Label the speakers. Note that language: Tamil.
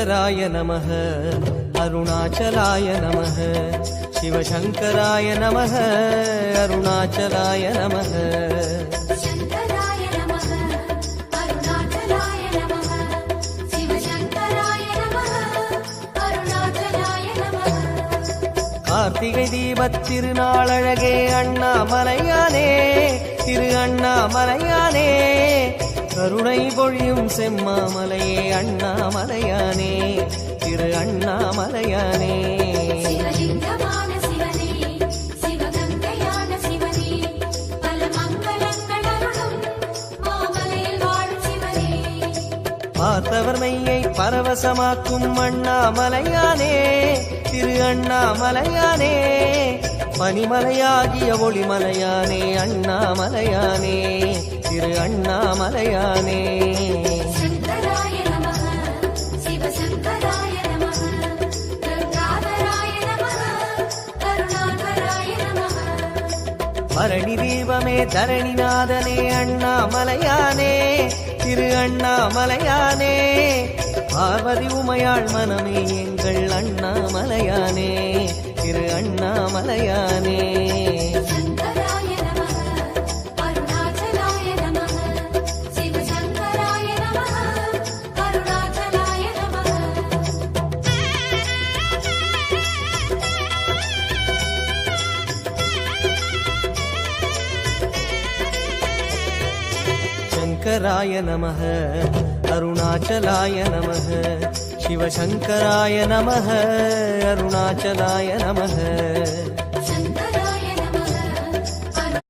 Speaker 1: शङ्कराय नमः अरुणाचलाय नमः शिवशङ्कराय नमः अरुणाचलाय नमः
Speaker 2: शङ्कराय नमः अरुणाचलाय नमः शिवशङ्कराय नमः अरुणाचलाय नमः
Speaker 1: கார்த்திகை தீபத் திருநாளழகே அண்ணாமலையானே திரு அண்ணாமலையானே கருணை பொழியும் செம்மாமலையே அண்ணாமலையானே திரு அண்ணாமலையானே
Speaker 2: சிவலிங்கமான சிவனே சிவகங்கையான சிவனே பல மங்களங்கள் அருளும் மாமலையில் வாழும் சிவனே
Speaker 1: பார்த்தவர் மெய்யை பரவசமாக்கும் அண்ணாமலையானே திரு அண்ணாமலையானே பனிமலையாகிய ஒளிமலையானே அண்ணாமலையானே திரு அண்ணாமலையானே
Speaker 2: शङ्कराय नमः शिवशङ्कराय नमः गङ्गाधराय नमः करुणाकराय नमः
Speaker 1: பரணி தீபமே தரணிநாதனே அண்ணாமலையானே திரு அண்ணாமலையானே பார்வதி உமையாள் மனமே எங்கள் அண்ணாமலையானே திரு அண்ணாமலையானே
Speaker 2: शङ्कराय नमः अरुणाचलाय नमः शिवशङ्कराय नमः करुणाचलाय नमः
Speaker 1: शङ्कराय नमः अरुणाचलाय नमः शिवशङ्कराय नमः अरुणाचलाय नमः